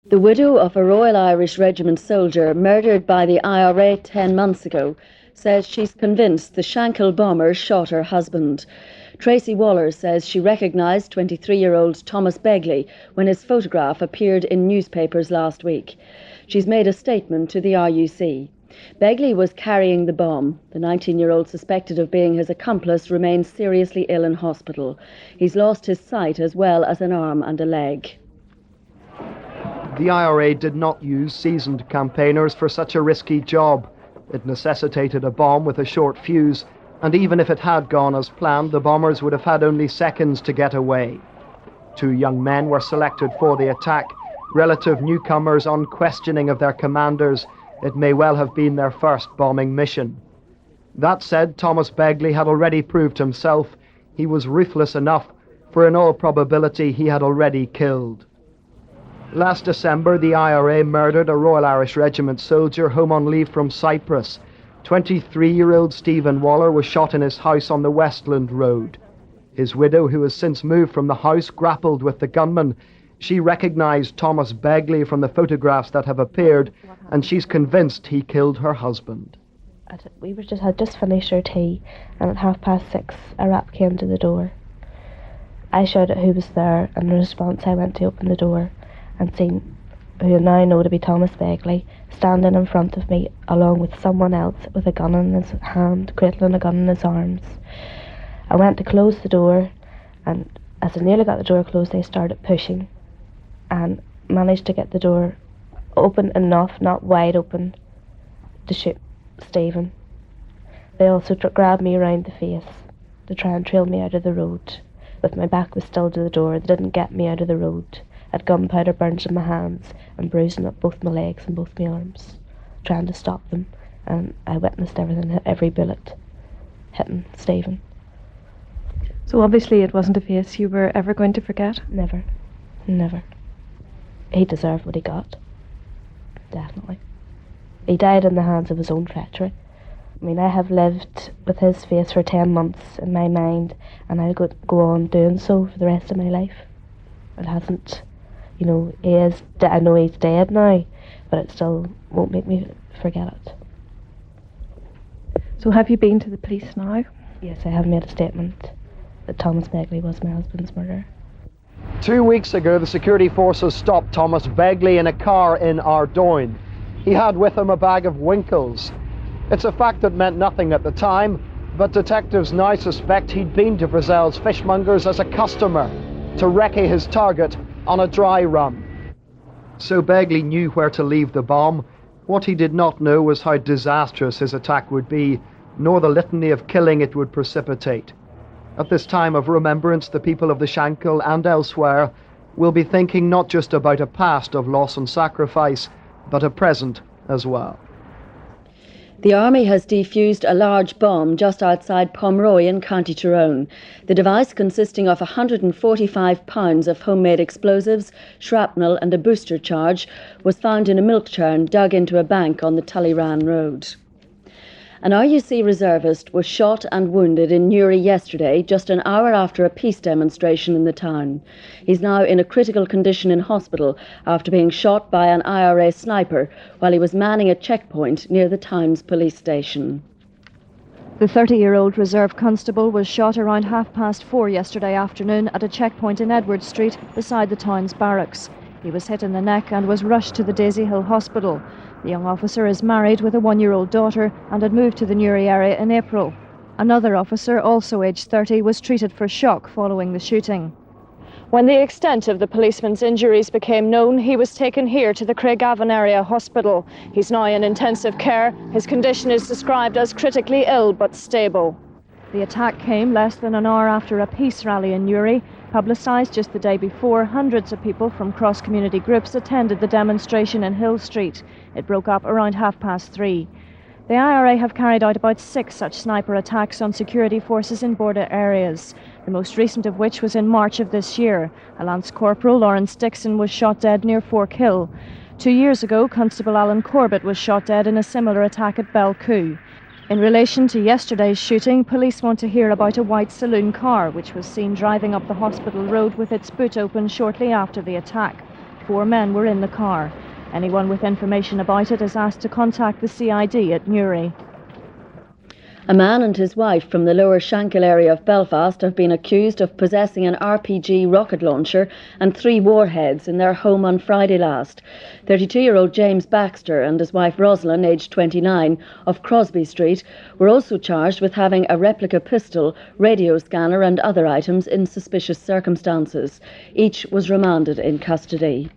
The widow of a Royal Irish Regiment soldier murdered by the IRA 10 months ago says she's convinced the Shankill bomber shot her husband. Tracy Waller says she recognised 23-year-old Thomas Begley when his photograph appeared in newspapers last week. She's made a statement to the RUC. Begley was carrying the bomb. The 19-year-old suspected of being his accomplice remains seriously ill in hospital. He's lost his sight as well as an arm and a leg. The IRA did not use seasoned campaigners for such a risky job. It necessitated a bomb with a short fuse, and even if it had gone as planned, the bombers would have had only seconds to get away. 2 young men were selected for the attack, relative newcomers unquestioning of their commanders. It may well have been their first bombing mission. That said, Thomas Begley had already proved himself. He was ruthless enough, for in all probability he had already killed. Last December, the IRA murdered a Royal Irish Regiment soldier home on leave from Cyprus. 23-year-old Stephen Waller was shot in his house on the Westland Road. His widow, who has since moved from the house, grappled with the gunman. She recognised Thomas Begley from the photographs that have appeared, and she's convinced he killed her husband. We had just finished our tea, and at 6:30, a rap came to the door. I shouted who was there, and in response I went to open the door and seen who I now know to be Thomas Begley standing in front of me along with someone else with a gun in his hand, cradling a gun in his arms. I went to close the door, and as I nearly got the door closed, they started pushing and managed to get the door open enough, not wide open, to shoot Stephen. They also grabbed me around the face to try and trail me out of the road. But my back was still to the door. They didn't get me out of the road. I had gunpowder burns in my hands and bruising up both my legs and both my arms, trying to stop them. And I witnessed everything, every bullet hitting Stephen. So obviously it wasn't a face you were ever going to forget? Never. Never. He deserved what he got. Definitely. He died in the hands of his own treachery. I mean, I have lived with his face for 10 months in my mind, and I'll go on doing so for the rest of my life. It hasn't, I know he's dead now, but it still won't make me forget it. So have you been to the police now? Yes, I have made a statement that Thomas Begley was my husband's murderer. 2 weeks ago, the security forces stopped Thomas Begley in a car in Ardoyne. He had with him a bag of winkles. It's a fact that meant nothing at the time, but detectives now suspect he'd been to Frizzell's fishmongers as a customer to recce his target on a dry run. So Begley knew where to leave the bomb. What he did not know was how disastrous his attack would be, nor the litany of killing it would precipitate. At this time of remembrance, the people of the Shankill and elsewhere will be thinking not just about a past of loss and sacrifice, but a present as well. The Army has defused a large bomb just outside Pomroy in County Tyrone. The device, consisting of 145 pounds of homemade explosives, shrapnel and a booster charge, was found in a milk churn dug into a bank on the Tullyran Road. An RUC reservist was shot and wounded in Newry yesterday, just an hour after a peace demonstration in the town. He's now in a critical condition in hospital after being shot by an IRA sniper while he was manning a checkpoint near the town's police station. The 30-year-old reserve constable was shot around 4:30 yesterday afternoon at a checkpoint in Edward Street beside the town's barracks. He was hit in the neck and was rushed to the Daisy Hill Hospital. The young officer is married with a 1-year-old daughter and had moved to the Newry area in April. Another officer, also aged 30, was treated for shock following the shooting. When the extent of the policeman's injuries became known, he was taken here to the Craigavon Area Hospital. He's now in intensive care. His condition is described as critically ill but stable. The attack came less than an hour after a peace rally in Newry. Publicised just the day before, hundreds of people from cross-community groups attended the demonstration in Hill Street. It broke up around 3:30. The IRA have carried out about 6 such sniper attacks on security forces in border areas, the most recent of which was in March of this year. A Lance Corporal, Lawrence Dixon, was shot dead near Forkhill. 2 years ago, Constable Alan Corbett was shot dead in a similar attack at Belcoo. In relation to yesterday's shooting, police want to hear about a white saloon car which was seen driving up the hospital road with its boot open shortly after the attack. 4 men were in the car. Anyone with information about it is asked to contact the CID at Newry. A man and his wife from the lower Shankill area of Belfast have been accused of possessing an RPG rocket launcher and 3 warheads in their home on Friday last. 32-year-old James Baxter and his wife Rosalind, aged 29, of Crosby Street, were also charged with having a replica pistol, radio scanner and other items in suspicious circumstances. Each was remanded in custody.